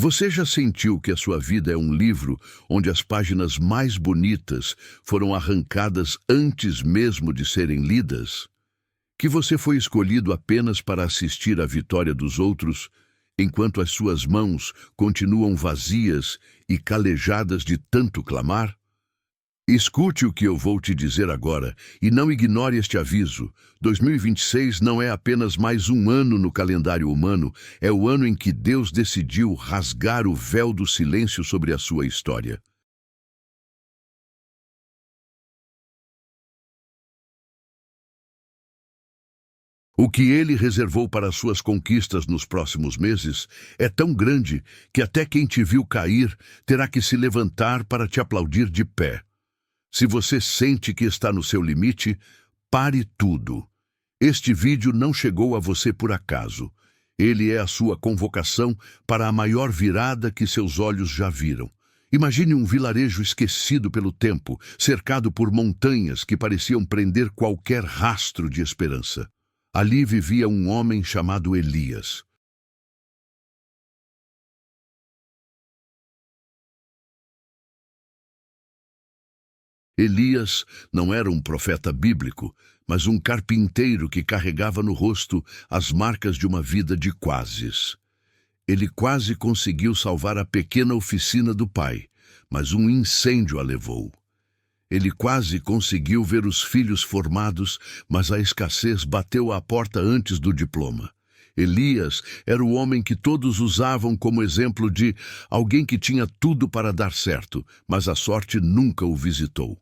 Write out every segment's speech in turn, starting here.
Você já sentiu que a sua vida é um livro onde as páginas mais bonitas foram arrancadas antes mesmo de serem lidas? Que você foi escolhido apenas para assistir à vitória dos outros, enquanto as suas mãos continuam vazias e calejadas de tanto clamar? Escute o que eu vou te dizer agora e não ignore este aviso. 2026 não é apenas mais um ano no calendário humano, é o ano em que Deus decidiu rasgar o véu do silêncio sobre a sua história. O que ele reservou para suas conquistas nos próximos meses é tão grande que até quem te viu cair terá que se levantar para te aplaudir de pé. Se você sente que está no seu limite, pare tudo. Este vídeo não chegou a você por acaso. Ele é a sua convocação para a maior virada que seus olhos já viram. Imagine um vilarejo esquecido pelo tempo, cercado por montanhas que pareciam prender qualquer rastro de esperança. Ali vivia um homem chamado Elias. Elias não era um profeta bíblico, mas um carpinteiro que carregava no rosto as marcas de uma vida de quases. Ele quase conseguiu salvar a pequena oficina do pai, mas um incêndio a levou. Ele quase conseguiu ver os filhos formados, mas a escassez bateu à porta antes do diploma. Elias era o homem que todos usavam como exemplo de alguém que tinha tudo para dar certo, mas a sorte nunca o visitou.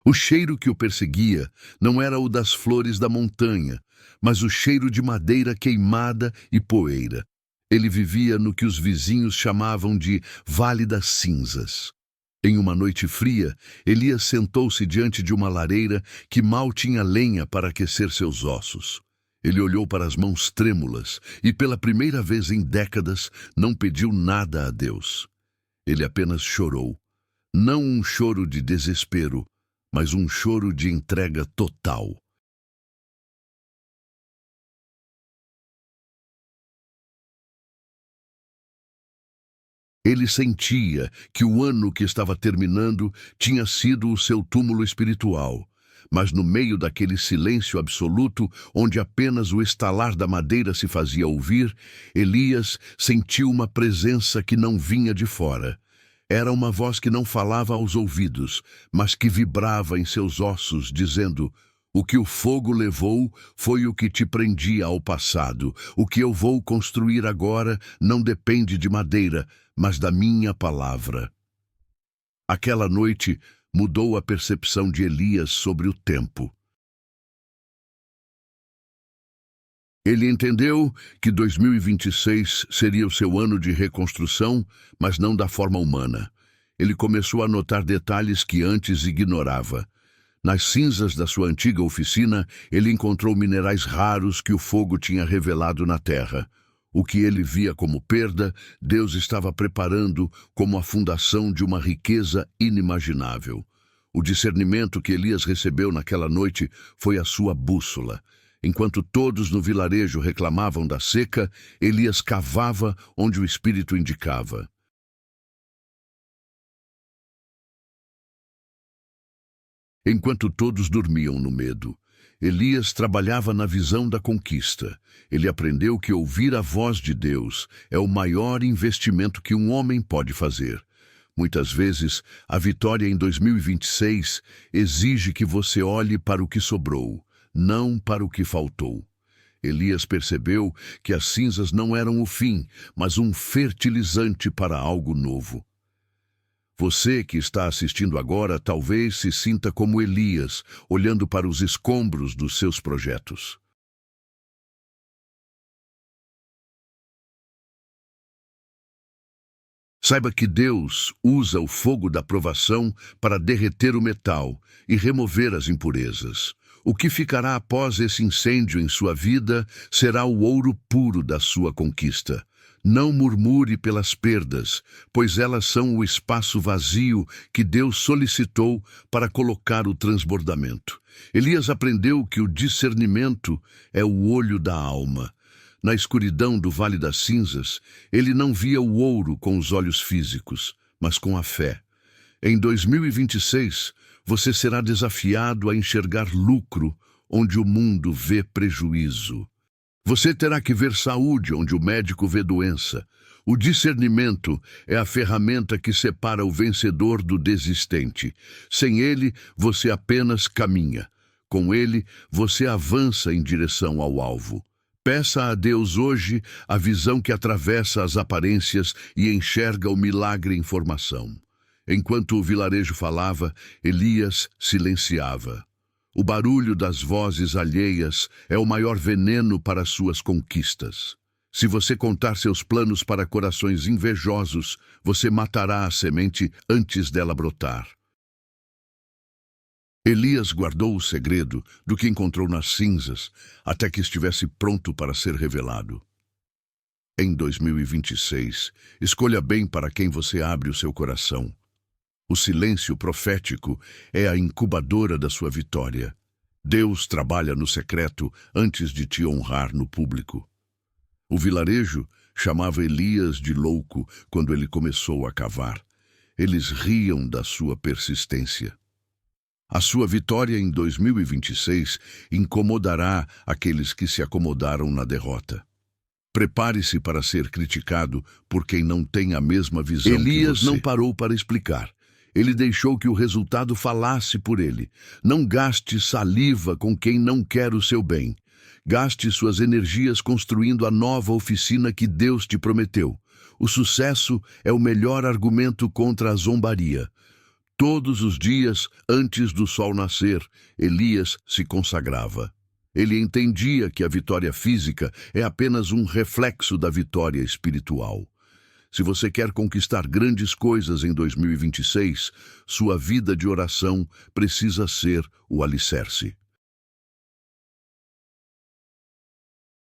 O cheiro que o perseguia não era o das flores da montanha, mas o cheiro de madeira queimada e poeira. Ele vivia no que os vizinhos chamavam de Vale das Cinzas. Em uma noite fria, Elias sentou-se diante de uma lareira que mal tinha lenha para aquecer seus ossos. Ele olhou para as mãos trêmulas e, pela primeira vez em décadas, não pediu nada a Deus. Ele apenas chorou. Não um choro de desespero, mas um choro de entrega total. Ele sentia que o ano que estava terminando tinha sido o seu túmulo espiritual, mas no meio daquele silêncio absoluto, onde apenas o estalar da madeira se fazia ouvir, Elias sentiu uma presença que não vinha de fora. Era uma voz que não falava aos ouvidos, mas que vibrava em seus ossos, dizendo: "O que o fogo levou foi o que te prendia ao passado. O que eu vou construir agora não depende de madeira, mas da minha palavra." Aquela noite mudou a percepção de Elias sobre o tempo. Ele entendeu que 2026 seria o seu ano de reconstrução, mas não da forma humana. Ele começou a notar detalhes que antes ignorava. Nas cinzas da sua antiga oficina, ele encontrou minerais raros que o fogo tinha revelado na terra. O que ele via como perda, Deus estava preparando como a fundação de uma riqueza inimaginável. O discernimento que Elias recebeu naquela noite foi a sua bússola. Enquanto todos no vilarejo reclamavam da seca, Elias cavava onde o Espírito indicava. Enquanto todos dormiam no medo, Elias trabalhava na visão da conquista. Ele aprendeu que ouvir a voz de Deus é o maior investimento que um homem pode fazer. Muitas vezes, a vitória em 2026 exige que você olhe para o que sobrou, não para o que faltou. Elias percebeu que as cinzas não eram o fim, mas um fertilizante para algo novo. Você que está assistindo agora talvez se sinta como Elias, olhando para os escombros dos seus projetos. Saiba que Deus usa o fogo da provação para derreter o metal e remover as impurezas. O que ficará após esse incêndio em sua vida será o ouro puro da sua conquista. Não murmure pelas perdas, pois elas são o espaço vazio que Deus solicitou para colocar o transbordamento. Elias aprendeu que o discernimento é o olho da alma. Na escuridão do Vale das Cinzas, ele não via o ouro com os olhos físicos, mas com a fé. Em 2026, você será desafiado a enxergar lucro onde o mundo vê prejuízo. Você terá que ver saúde onde o médico vê doença. O discernimento é a ferramenta que separa o vencedor do desistente. Sem ele, você apenas caminha. Com ele, você avança em direção ao alvo. Peça a Deus hoje a visão que atravessa as aparências e enxerga o milagre em formação. Enquanto o vilarejo falava, Elias silenciava. O barulho das vozes alheias é o maior veneno para suas conquistas. Se você contar seus planos para corações invejosos, você matará a semente antes dela brotar. Elias guardou o segredo do que encontrou nas cinzas até que estivesse pronto para ser revelado. Em 2026, escolha bem para quem você abre o seu coração. O silêncio profético é a incubadora da sua vitória. Deus trabalha no secreto antes de te honrar no público. O vilarejo chamava Elias de louco quando ele começou a cavar. Eles riam da sua persistência. A sua vitória em 2026 incomodará aqueles que se acomodaram na derrota. Prepare-se para ser criticado por quem não tem a mesma visão que você. Elias não parou para explicar. Ele deixou que o resultado falasse por ele. Não gaste saliva com quem não quer o seu bem. Gaste suas energias construindo a nova oficina que Deus te prometeu. O sucesso é o melhor argumento contra a zombaria. Todos os dias, antes do sol nascer, Elias se consagrava. Ele entendia que a vitória física é apenas um reflexo da vitória espiritual. Se você quer conquistar grandes coisas em 2026, sua vida de oração precisa ser o alicerce.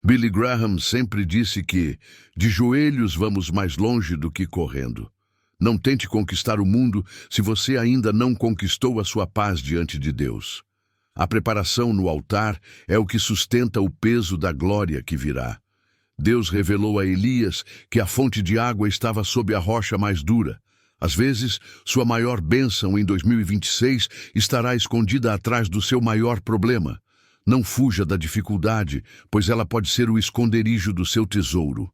Billy Graham sempre disse que, de joelhos vamos mais longe do que correndo. Não tente conquistar o mundo se você ainda não conquistou a sua paz diante de Deus. A preparação no altar é o que sustenta o peso da glória que virá. Deus revelou a Elias que a fonte de água estava sob a rocha mais dura. Às vezes, sua maior bênção em 2026 estará escondida atrás do seu maior problema. Não fuja da dificuldade, pois ela pode ser o esconderijo do seu tesouro.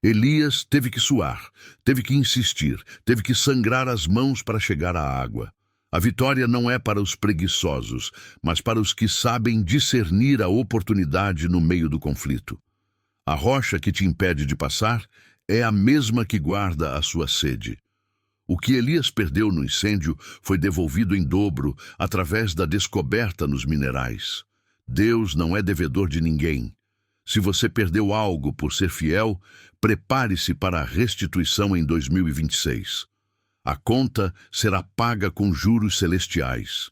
Elias teve que suar, teve que insistir, teve que sangrar as mãos para chegar à água. A vitória não é para os preguiçosos, mas para os que sabem discernir a oportunidade no meio do conflito. A rocha que te impede de passar é a mesma que guarda a sua sede. O que Elias perdeu no incêndio foi devolvido em dobro através da descoberta nos minerais. Deus não é devedor de ninguém. Se você perdeu algo por ser fiel, prepare-se para a restituição em 2026. A conta será paga com juros celestiais.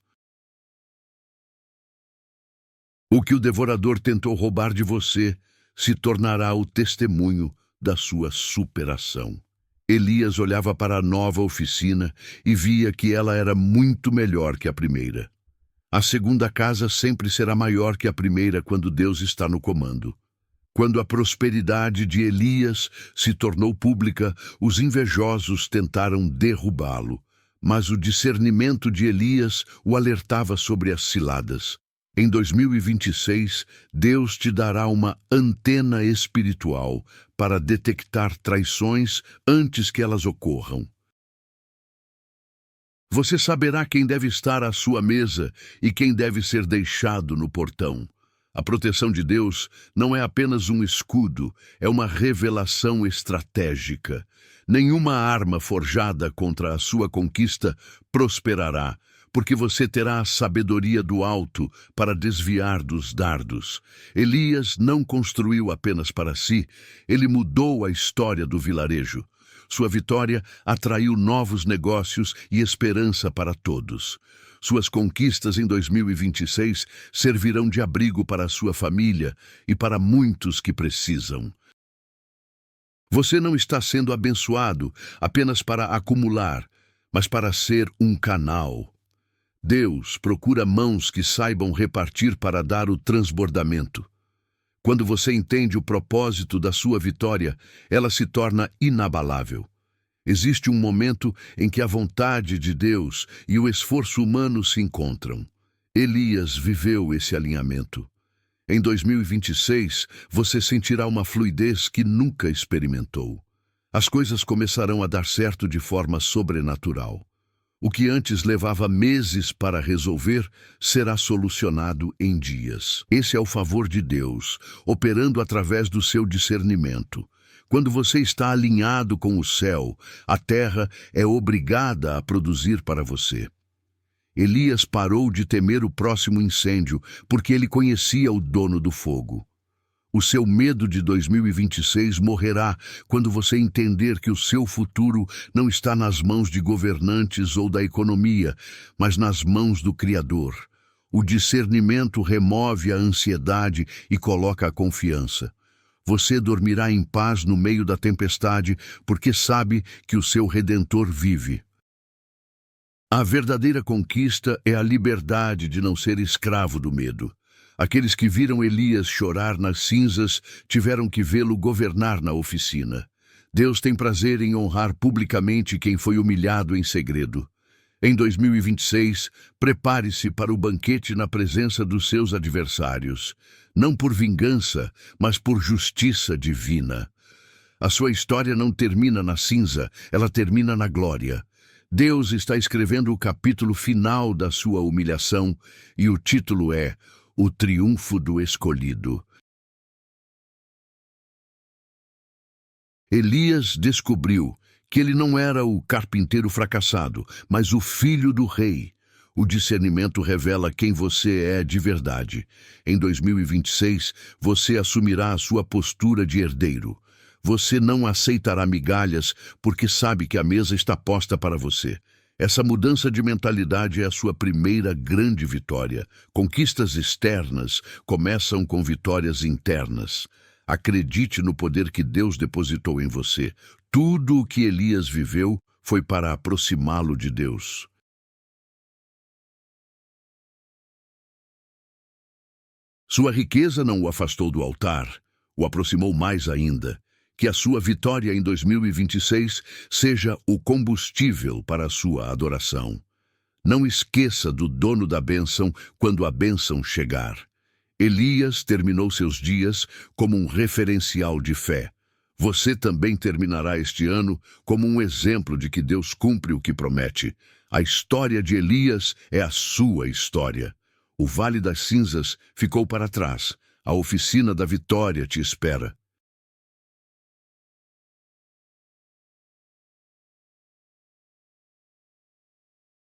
O que o devorador tentou roubar de você se tornará o testemunho da sua superação. Elias olhava para a nova oficina e via que ela era muito melhor que a primeira. A segunda casa sempre será maior que a primeira quando Deus está no comando. Quando a prosperidade de Elias se tornou pública, os invejosos tentaram derrubá-lo, mas o discernimento de Elias o alertava sobre as ciladas. Em 2026, Deus te dará uma antena espiritual para detectar traições antes que elas ocorram. Você saberá quem deve estar à sua mesa e quem deve ser deixado no portão. A proteção de Deus não é apenas um escudo, é uma revelação estratégica. Nenhuma arma forjada contra a sua conquista prosperará, porque você terá a sabedoria do alto para desviar dos dardos. Elias não construiu apenas para si, ele mudou a história do vilarejo. Sua vitória atraiu novos negócios e esperança para todos. Suas conquistas em 2026 servirão de abrigo para a sua família e para muitos que precisam. Você não está sendo abençoado apenas para acumular, mas para ser um canal. Deus procura mãos que saibam repartir para dar o transbordamento. Quando você entende o propósito da sua vitória, ela se torna inabalável. Existe um momento em que a vontade de Deus e o esforço humano se encontram. Elias viveu esse alinhamento. Em 2026, você sentirá uma fluidez que nunca experimentou. As coisas começarão a dar certo de forma sobrenatural. O que antes levava meses para resolver será solucionado em dias. Esse é o favor de Deus, operando através do seu discernimento. Quando você está alinhado com o céu, a terra é obrigada a produzir para você. Elias parou de temer o próximo incêndio, porque ele conhecia o dono do fogo. O seu medo de 2026 morrerá quando você entender que o seu futuro não está nas mãos de governantes ou da economia, mas nas mãos do Criador. O discernimento remove a ansiedade e coloca a confiança. Você dormirá em paz no meio da tempestade, porque sabe que o seu Redentor vive. A verdadeira conquista é a liberdade de não ser escravo do medo. Aqueles que viram Elias chorar nas cinzas tiveram que vê-lo governar na oficina. Deus tem prazer em honrar publicamente quem foi humilhado em segredo. Em 2026, prepare-se para o banquete na presença dos seus adversários, não por vingança, mas por justiça divina. A sua história não termina na cinza, ela termina na glória. Deus está escrevendo o capítulo final da sua humilhação e o título é O Triunfo do Escolhido. Elias descobriu que ele não era o carpinteiro fracassado, mas o filho do rei. O discernimento revela quem você é de verdade. Em 2026, você assumirá a sua postura de herdeiro. Você não aceitará migalhas porque sabe que a mesa está posta para você. Essa mudança de mentalidade é a sua primeira grande vitória. Conquistas externas começam com vitórias internas. Acredite no poder que Deus depositou em você. Tudo o que Elias viveu foi para aproximá-lo de Deus. Sua riqueza não o afastou do altar, o aproximou mais ainda. Que a sua vitória em 2026 seja o combustível para a sua adoração. Não esqueça do dono da bênção quando a bênção chegar. Elias terminou seus dias como um referencial de fé. Você também terminará este ano como um exemplo de que Deus cumpre o que promete. A história de Elias é a sua história. O Vale das Cinzas ficou para trás. A oficina da vitória te espera.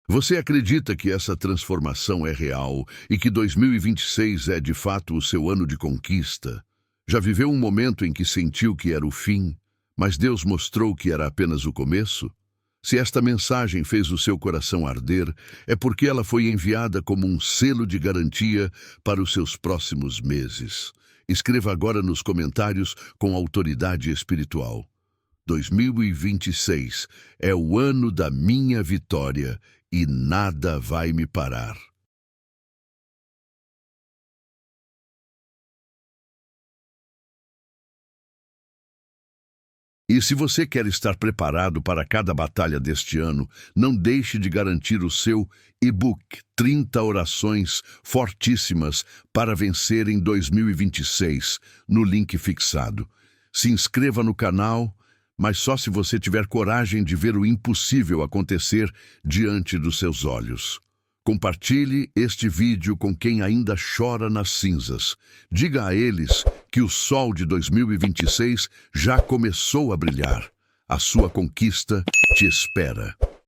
Você acredita que essa transformação é real e que 2026 é de fato o seu ano de conquista? Já viveu um momento em que sentiu que era o fim, mas Deus mostrou que era apenas o começo? Se esta mensagem fez o seu coração arder, é porque ela foi enviada como um selo de garantia para os seus próximos meses. Escreva agora nos comentários com autoridade espiritual. 2026 é o ano da minha vitória e nada vai me parar. E se você quer estar preparado para cada batalha deste ano, não deixe de garantir o seu e-book 30 orações fortíssimas para vencer em 2026 no link fixado. Se inscreva no canal, mas só se você tiver coragem de ver o impossível acontecer diante dos seus olhos. Compartilhe este vídeo com quem ainda chora nas cinzas. Diga a eles que o sol de 2026 já começou a brilhar. A sua conquista te espera.